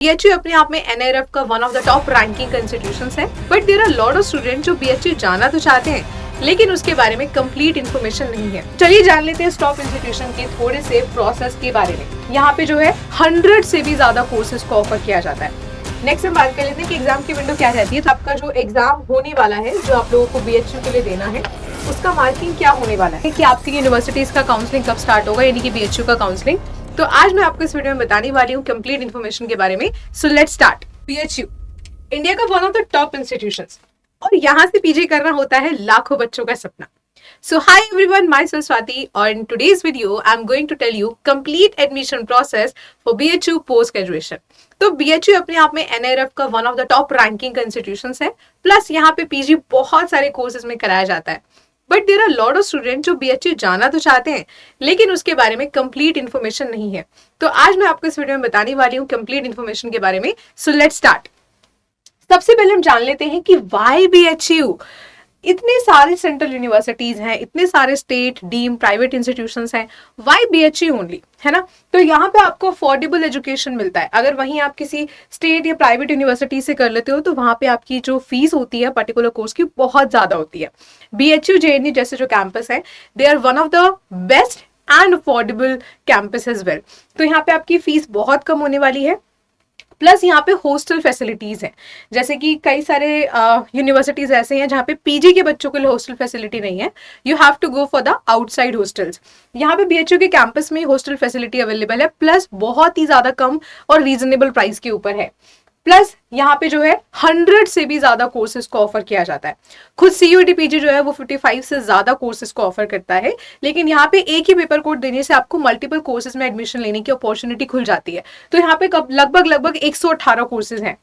BHU अपने आप में NIRF का one of the top ranking institutions है, but there are lot of student जो BHU जाना तो चाहते हैं लेकिन उसके बारे में कंप्लीट इन्फॉर्मेशन नहीं है। चलिए जान लेते हैं टॉप इंस्टीट्यूशन के थोड़े से प्रोसेस के बारे में। यहाँ पे जो है 100 से भी ज्यादा कोर्सेज को ऑफर किया जाता है। नेक्स्ट हम बात कर लेते हैं कि एग्जाम की विंडो क्या रहती है। तो आपका जो एग्जाम होने वाला है, जो आप लोगों को BHU के लिए देना है, उसका मार्किंग क्या होने वाला है कि आपकी यूनिवर्सिटीज का काउंसलिंग कब स्टार्ट होगा, यानी कि BHU का काउंसलिंग। तो आज मैं आपको इस वीडियो में बताने वाली हूँ कंप्लीट इन्फॉर्मेशन के बारे में। So let's start. BHU India का one of the top institutions, और यहाँ से पीजी करना होता है लाखों बच्चों का सपना। So hi everyone, myself Swati, or in today's video I'm going to tell you complete admission process for BHU post graduation. तो BHU अपने आप में NIRF का one of the top ranking institutions है, प्लस यहाँ पे पीजी बहुत सारे कोर्सेज में कराया जाता है। But there are lot of student जो BHU जाना तो चाहते हैं लेकिन उसके बारे में कंप्लीट इन्फॉर्मेशन नहीं है। तो आज मैं आपको इस वीडियो में बताने वाली हूँ कंप्लीट इन्फॉर्मेशन के बारे में। So let's start. सबसे पहले हम जान लेते हैं कि वाई BHU। इतने सारे सेंट्रल यूनिवर्सिटीज हैं, इतने सारे स्टेट डीम प्राइवेट इंस्टीट्यूशंस हैं, वाई BHU ओनली, है ना। तो यहाँ पे आपको अफोर्डेबल एजुकेशन मिलता है। अगर वहीं आप किसी स्टेट या प्राइवेट यूनिवर्सिटी से कर लेते हो तो वहाँ पे आपकी जो फीस होती है पर्टिकुलर कोर्स की बहुत ज्यादा होती है। BHU JNU जैसे जो कैंपस है, they are one of the best and affordable campus as well. तो यहाँ पे आपकी फीस बहुत कम होने वाली है, प्लस यहाँ पे हॉस्टल फैसिलिटीज हैं। जैसे कि कई सारे यूनिवर्सिटीज ऐसे हैं जहाँ पे पीजी के बच्चों के लिए हॉस्टल फैसिलिटी नहीं है, you have to go for the outside hostels. यहाँ पे BHU के कैंपस में हॉस्टल फैसिलिटी अवेलेबल है, प्लस बहुत ही ज्यादा कम और रीजनेबल प्राइस के ऊपर है। प्लस यहाँ पे जो है 100 से भी ज्यादा कोर्सेज को ऑफर किया जाता है। खुद CUET PG जो है वो 55 से ज्यादा कोर्सेज को ऑफर करता है, लेकिन यहाँ पे एक ही पेपर कोड देने से आपको मल्टीपल कोर्सेज में एडमिशन लेने की अपॉर्चुनिटी खुल जाती है। तो यहाँ पे लगभग 118 कोर्सेज हैं।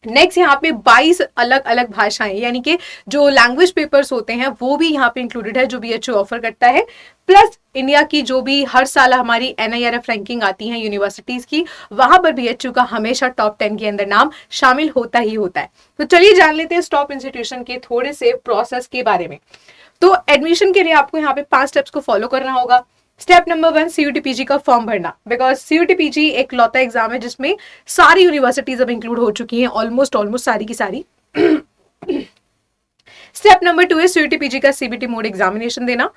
नेक्स्ट यहाँ पे 22 अलग अलग भाषाएं, यानी कि जो लैंग्वेज पेपर्स होते हैं वो भी यहाँ पे इंक्लूडेड है जो BHU ऑफर करता है। प्लस इंडिया की जो भी हर साल हमारी NIRF रैंकिंग आती है यूनिवर्सिटीज की, वहां पर BHU का हमेशा टॉप 10 के अंदर नाम शामिल होता ही होता है। तो चलिए जान लेते हैं टॉप इंस्टीट्यूशन के थोड़े से प्रोसेस के बारे में। तो एडमिशन के लिए आपको यहाँ पे 5 स्टेप्स को फॉलो करना होगा। स्टेप नंबर 1, CUET PG का फॉर्म भरना, बिकॉज CUET PG एक लौता एग्जाम है जिसमें सारी यूनिवर्सिटीज अब इंक्लूड हो चुकी हैं, ऑलमोस्ट सारी की सारी। स्टेप नंबर 2 है CUET PG का CBT मोड एग्जामिनेशन देना।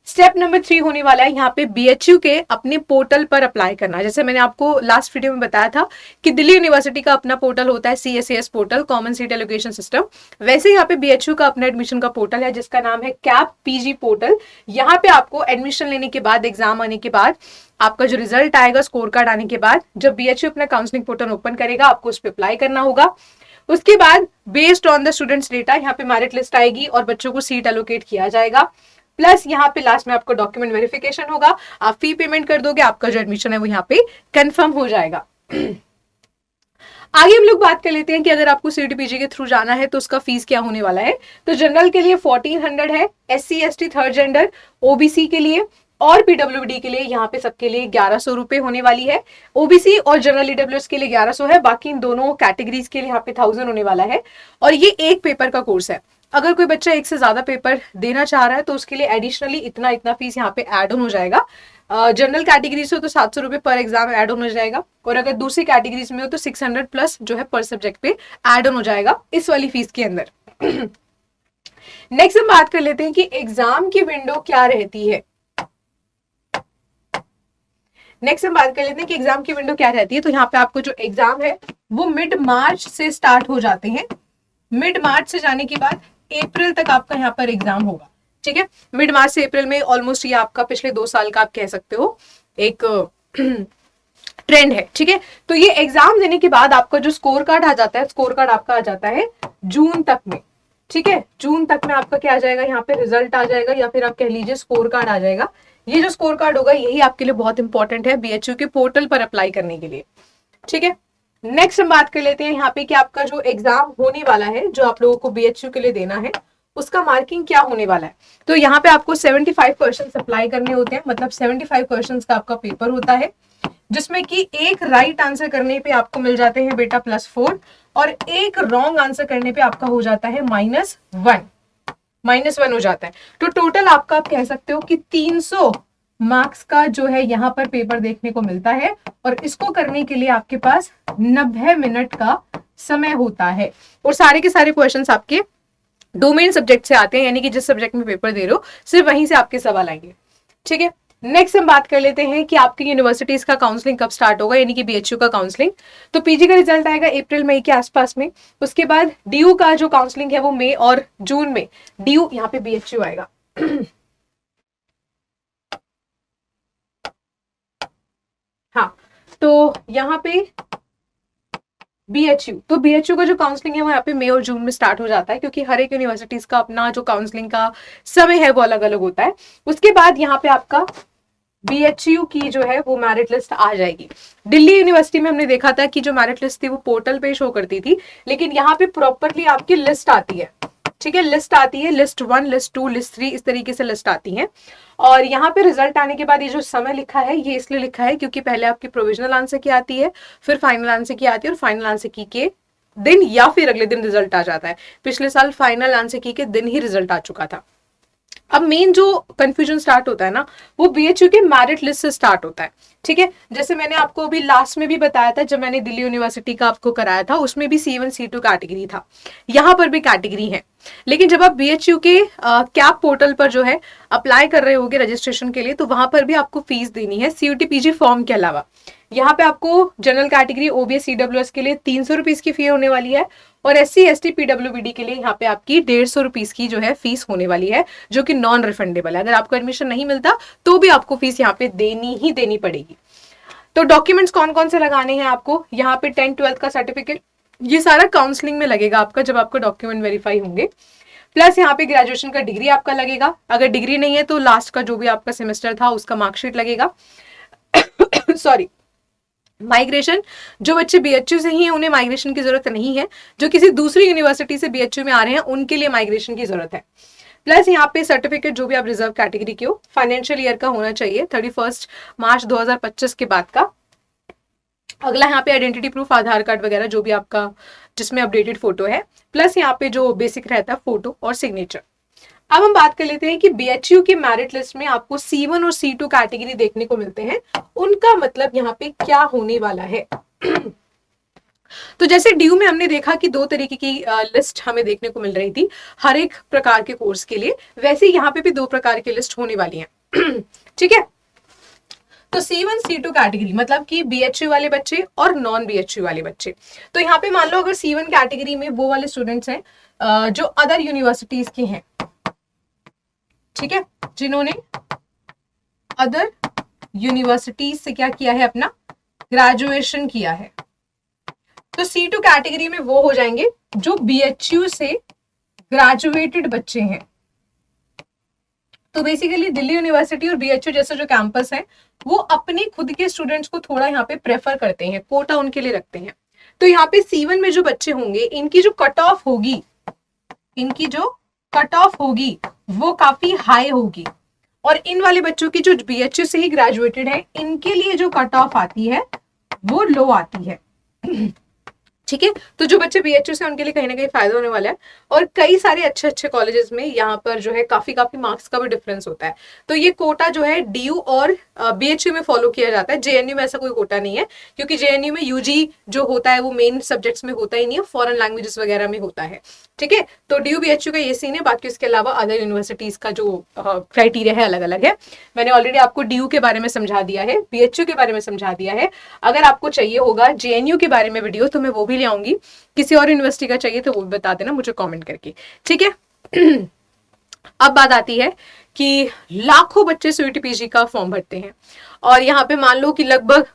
स्टेप नंबर 3 होने वाला है यहाँ पे BHU के अपने पोर्टल पर अप्लाई करना। जैसे मैंने आपको लास्ट वीडियो में बताया था कि दिल्ली यूनिवर्सिटी का अपना पोर्टल होता है CSAS portal, common seat allocation system. वैसे यहाँ पे BHU का अपना एडमिशन का पोर्टल है जिसका नाम है CAP PG पोर्टल। यहाँ पे आपको एडमिशन लेने के बाद, एग्जाम आने के बाद, आपका जो रिजल्ट आएगा, स्कोर कार्ड आने के बाद, जब BHU अपना काउंसलिंग पोर्टल ओपन करेगा आपको उस पर अप्लाई करना होगा। उसके बाद based on the students data यहाँ पे मेरिट लिस्ट आएगी और बच्चों को सीट एलोकेट किया जाएगा। प्लस यहाँ पे लास्ट में आपको डॉक्यूमेंट वेरिफिकेशन होगा, आप फी पेमेंट कर दोगे, आपका जो एडमिशन है वो यहाँ पे कंफर्म हो जाएगा। आगे हम लोग बात कर लेते हैं कि अगर आपको CUET PG के थ्रू जाना है तो उसका फीस क्या होने वाला है। तो जनरल के लिए 1400 है, SC ST third gender, OBC के लिए और PWD के लिए यहाँ पे सबके लिए 1100 रुपए होने वाली है। OBC और जनरल EWS के लिए 1100 है, बाकी इन दोनों कैटेगरीज के लिए यहाँ पे 1000 होने वाला है। और ये एक पेपर का कोर्स है। अगर कोई बच्चा एक से ज्यादा पेपर देना चाह रहा है तो उसके लिए एडिशनली इतना फीस यहाँ पे एड ऑन हो जाएगा। जनरल कैटेगरी से हो तो 700 रुपए पर एग्जाम एड ऑन हो जाएगा, और अगर दूसरी कैटेगरीज में हो तो 600 प्लस जो है पर सब्जेक्ट पे एड ऑन हो जाएगा इस वाली फीस के अंदर। नेक्स्ट हम बात कर लेते हैं कि एग्जाम की विंडो क्या रहती है। तो यहाँ पे आपको जो एग्जाम है वो मिड मार्च से स्टार्ट हो जाते हैं। मिड मार्च से जाने के बाद अप्रैल तक आपका यहाँ पर एग्जाम होगा, ठीक है। मिड मार्च से अप्रैल में ऑलमोस्ट ये आपका पिछले 2 साल का आप कह सकते हो एक ट्रेंड है, ठीक है। तो ये एग्जाम देने के बाद आपका जो स्कोर कार्ड आ जाता है, स्कोर कार्ड आपका आ जाता है जून तक में, ठीक है। जून तक में आपका क्या आ जाएगा, यहाँ पे रिजल्ट आ जाएगा, या फिर आप कह लीजिए स्कोर कार्ड आ जाएगा। ये जो स्कोर कार्ड होगा यही आपके लिए बहुत इंपॉर्टेंट है BHU के पोर्टल पर अप्लाई करने के लिए, ठीक है। नेक्स्ट हम बात कर लेते हैं यहाँ पे कि आपका जो एग्जाम होने वाला है, जो आप लोगों को BHU के लिए देना है, उसका मार्किंग क्या होने वाला है। तो यहाँ पे आपको 75 क्वेश्चन अप्लाई करने होते हैं, मतलब 75 क्वेश्चन का आपका पेपर होता है, जिसमें कि एक राइट आंसर करने पे आपको मिल जाते हैं बेटा +4, और एक रॉन्ग आंसर करने पे आपका हो जाता है -1 हो जाता है। तो टोटल आपका आप कह सकते हो कि 300 मार्क्स का जो है यहाँ पर पेपर देखने को मिलता है, और इसको करने के लिए आपके पास 90 मिनट का समय होता है, और सारे के सारे क्वेश्चंस आपके डोमेन सब्जेक्ट से आते हैं, यानी कि जिस सब्जेक्ट में पेपर दे रहे हो सिर्फ वहीं से आपके सवाल आएंगे। ठीक है, नेक्स्ट हम बात कर लेते हैं कि आपकी यूनिवर्सिटीज का काउंसलिंग कब स्टार्ट होगा, यानी कि बीएचयू का काउंसलिंग। तो पीजी का रिजल्ट आएगा अप्रैल मई के आसपास में। उसके बाद डीयू का जो काउंसलिंग है वो मई और जून में। डीयू यहाँ पे बीएचयू आएगा। हाँ, तो यहाँ पे बीएचयू, तो बीएचयू का जो काउंसलिंग है वो यहाँ पे मई और जून में स्टार्ट हो जाता है, क्योंकि हर एक यूनिवर्सिटीज का अपना जो काउंसलिंग का समय है वो अलग अलग होता है। उसके बाद यहाँ पे आपका बीएचयू की जो है वो मेरिट लिस्ट आ जाएगी। दिल्ली यूनिवर्सिटी में हमने देखा था कि जो मेरिट लिस्ट थी वो पोर्टल पे शो करती थी, लेकिन यहाँ पे प्रॉपरली आपकी लिस्ट आती है। ठीक है, लिस्ट आती है, लिस्ट 1, लिस्ट 2, लिस्ट 3, इस तरीके से लिस्ट आती है। और यहाँ पे रिजल्ट आने के बाद ये जो समय लिखा है ये इसलिए लिखा है क्योंकि पहले आपकी प्रोविजनल आंसर की आती है, फिर फाइनल आंसर की आती है, और फाइनल आंसर की के दिन या फिर अगले दिन रिजल्ट आ जाता है। पिछले साल फाइनल आंसर की के दिन ही रिजल्ट आ चुका था। अब मेन जो कंफ्यूजन स्टार्ट होता है ना, वो बीएचयू के मेरिट लिस्ट से स्टार्ट होता है। ठीक है, जैसे मैंने आपको अभी लास्ट में भी बताया था, जब मैंने दिल्ली यूनिवर्सिटी का आपको कराया था, उसमें भी C1 C2 कैटेगरी था, यहाँ पर भी कैटेगरी है। लेकिन जब आप बीएचयू के कैप पोर्टल पर जो है अप्लाई कर रहे होगे रजिस्ट्रेशन के लिए, तो वहां पर भी आपको फीस देनी है CUT PG फॉर्म के अलावा। यहाँ पे आपको जनरल कैटेगरी OBS CWS के लिए 300 रुपीज की फी होने वाली है, और SC ST PWBD के लिए यहाँ पे आपकी 150 रुपीज की जो है फीस होने वाली है, जो कि नॉन रिफंडेबल है। अगर आपको एडमिशन नहीं मिलता तो भी आपको फीस यहाँ पे देनी ही देनी पड़ेगी। तो डॉक्यूमेंट्स कौन कौन से लगाने हैं आपको, यहाँ पे 10th 12th का सर्टिफिकेट, ये सारा काउंसलिंग में लगेगा आपका जब आपका डॉक्यूमेंट वेरीफाई होंगे। प्लस यहाँ पे ग्रेजुएशन का डिग्री आपका लगेगा, अगर डिग्री नहीं है तो लास्ट का जो भी आपका सेमेस्टर था उसका मार्कशीट लगेगा। सॉरी, माइग्रेशन, जो बच्चे बीएचयू से ही हैं उन्हें माइग्रेशन की जरूरत नहीं है, जो किसी दूसरी यूनिवर्सिटी से बीएचयू में आ रहे हैं उनके लिए माइग्रेशन की जरूरत है। प्लस यहाँ पे सर्टिफिकेट जो भी आप रिजर्व कैटेगरी के हो, फाइनेंशियल ईयर का होना चाहिए 31 मार्च 2025 के बाद का। अगला यहाँ पे आइडेंटिटी प्रूफ, आधार कार्ड वगैरह जो भी आपका जिसमें अपडेटेड फोटो है, प्लस यहाँ पे जो बेसिक रहता है फोटो और सिग्नेचर। अब हम बात कर लेते हैं कि बीएचयू की मेरिट लिस्ट में आपको C1 और C2 कैटेगरी देखने को मिलते हैं, उनका मतलब यहाँ पे क्या होने वाला है। तो जैसे डीयू में हमने देखा कि 2 तरीके की लिस्ट हमें देखने को मिल रही थी हर एक प्रकार के कोर्स के लिए, वैसे यहाँ पे भी 2 प्रकार की लिस्ट होने वाली है। ठीक है, तो C1 C2 कैटेगरी मतलब कि बीएचयू वाले बच्चे और नॉन बीएचयू वाले बच्चे। तो यहाँ पे मान लो अगर C1 कैटेगरी में वो वाले स्टूडेंट्स हैं जो अदर यूनिवर्सिटीज के हैं, ठीक है, जिन्होंने अदर यूनिवर्सिटीज से क्या किया है, अपना ग्रेजुएशन किया है, तो C2 कैटेगरी में वो हो जाएंगे जो बीएचयू से ग्रेजुएटेड बच्चे हैं। तो बेसिकली दिल्ली यूनिवर्सिटी और बीएचयू जैसे जो कैंपस है वो अपने खुद के स्टूडेंट्स को थोड़ा यहाँ पे प्रेफर करते हैं, कोटा उनके लिए रखते हैं। तो यहाँ पे C1 में जो बच्चे होंगे इनकी जो कट ऑफ होगी, इनकी जो कट ऑफ होगी वो काफी हाई होगी, और इन वाले बच्चों की जो बीएचयू से ही ग्रेजुएटेड है इनके लिए जो कट ऑफ आती है वो लो आती है। ठीक है, तो जो बच्चे बीएचयू से उनके लिए कहीं ना कहीं फायदा होने वाला है, और कई सारे अच्छे अच्छे कॉलेजेस में यहाँ पर जो है काफी मार्क्स का भी डिफरेंस होता है। तो ये कोटा जो है डीयू और बीएचयू में फॉलो किया जाता है, जेएनयू में ऐसा कोई कोटा नहीं है, क्योंकि जेएनयू में यूजी जो होता है वो मेन सब्जेक्ट्स में होता ही नहीं है, फॉरेन लैंग्वेजेस वगैरह में होता है। ठीक है, तो डीयू बीएचयू का ये सीन है, बाकी उसके अलावा अदर यूनिवर्सिटीज का जो क्राइटेरिया है अलग अलग है। मैंने ऑलरेडी आपको डीयू के बारे में समझा दिया है, बीएचयू के बारे में समझा दिया है। अगर आपको चाहिए होगा जेएनयू के बारे में वीडियो तो मैं वो भी ले आऊंगी, किसी और यूनिवर्सिटी का चाहिए तो वो भी बता देना मुझे कमेंट करके। ठीक है, अब बात आती है कि लाखों बच्चे CUT PG का फॉर्म भरते हैं, और यहाँ पे मान लो कि लगभग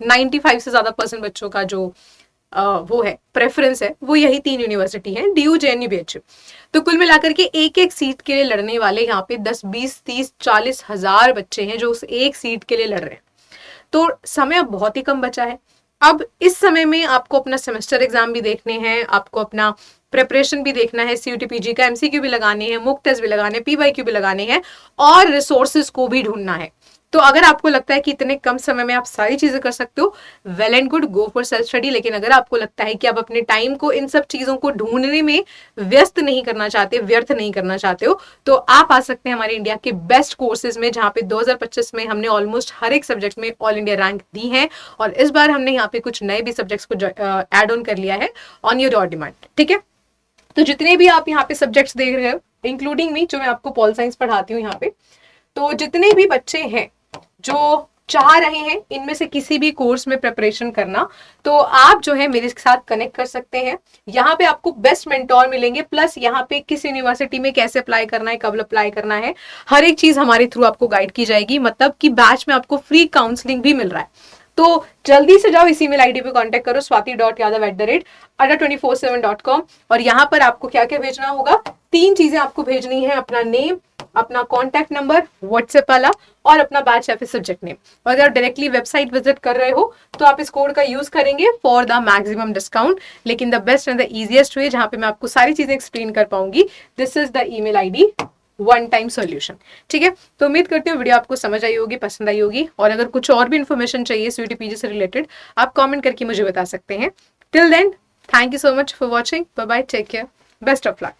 95 से ज्यादा % बच्चों का जो वो है प्रेफरेंस है वो यही 3 यूनिवर्सिटी है, डीयू जेएनयू बीएचयू। तो कुल मिलाकर के एक एक सीट के लिए लड़ने वाले यहाँ पे 10 20 30 40 हजार बच्चे हैं जो उस एक सीट के लिए लड़ रहे हैं। तो समय अब बहुत ही कम बचा है। अब इस समय में आपको अपना सेमेस्टर एग्जाम भी देखने हैं, आपको अपना प्रिपरेशन भी देखना है, CUT PG का MCQ भी लगाने हैं, मुक टेस्ट भी लगाने हैं, PYQ भी लगाने हैं, और रिसोर्सेज को भी ढूंढना है। तो अगर आपको लगता है कि इतने कम समय में आप सारी चीजें कर सकते हो, well and good, go for self study. लेकिन अगर आपको लगता है कि आप अपने टाइम को इन सब चीजों को ढूंढने में व्यस्त नहीं करना चाहते, व्यर्थ नहीं करना चाहते हो, तो आप आ सकते हैं हमारे इंडिया के बेस्ट कोर्सेज में, जहां पे 2025 में हमने ऑलमोस्ट हर एक सब्जेक्ट में ऑल इंडिया रैंक दी है, और इस बार हमने यहाँ पे कुछ नए भी सब्जेक्ट्स को एड ऑन कर लिया है ऑन योर डिमांड। ठीक है, तो जितने भी आप यहाँ पे सब्जेक्ट्स देख रहे हो, इंक्लूडिंग मी, जो मैं आपको पॉल साइंस पढ़ाती हूँ यहाँ पे, तो जितने भी बच्चे हैं जो चाह रहे हैं इनमें से किसी भी कोर्स में प्रिपरेशन करना, तो आप जो है मेरे साथ कनेक्ट कर सकते हैं। यहाँ पे आपको बेस्ट मेंटोर मिलेंगे, प्लस यहाँ पे किस यूनिवर्सिटी में कैसे अप्लाई करना है, कब अप्लाई करना है, हर एक चीज हमारे थ्रू आपको गाइड की जाएगी। मतलब कि बैच में आपको फ्री काउंसलिंग भी मिल रहा है। तो जल्दी से जाओ, इस ईमेल आईडी पे कांटेक्ट करो, swati.yadav@adda247.com, और यहाँ पर आपको क्या क्या भेजना होगा, 3 चीजें आपको भेजनी है, अपना नेम, अपना कॉन्टैक्ट नंबर व्हाट्सएप वाला, और अपना बैच या फिर सब्जेक्ट नेम। और अगर डायरेक्टली वेबसाइट विजिट कर रहे हो तो आप इस कोड का यूज करेंगे फॉर द मैक्सिमम डिस्काउंट। लेकिन the best and the easiest way, जहां पे मैं आपको सारी चीजें एक्सप्लेन कर पाऊंगी, this is the email ID, one time solution. ठीक है, तो उम्मीद करती हूँ वीडियो आपको समझ आई होगी, पसंद आई होगी, और अगर कुछ और भी इन्फॉर्मेशन चाहिए सीयूटी पीजी से रिलेटेड, आप कमेंट करके मुझे बता सकते हैं। Till then, thank you so much for watching, bye bye, take care, best of luck.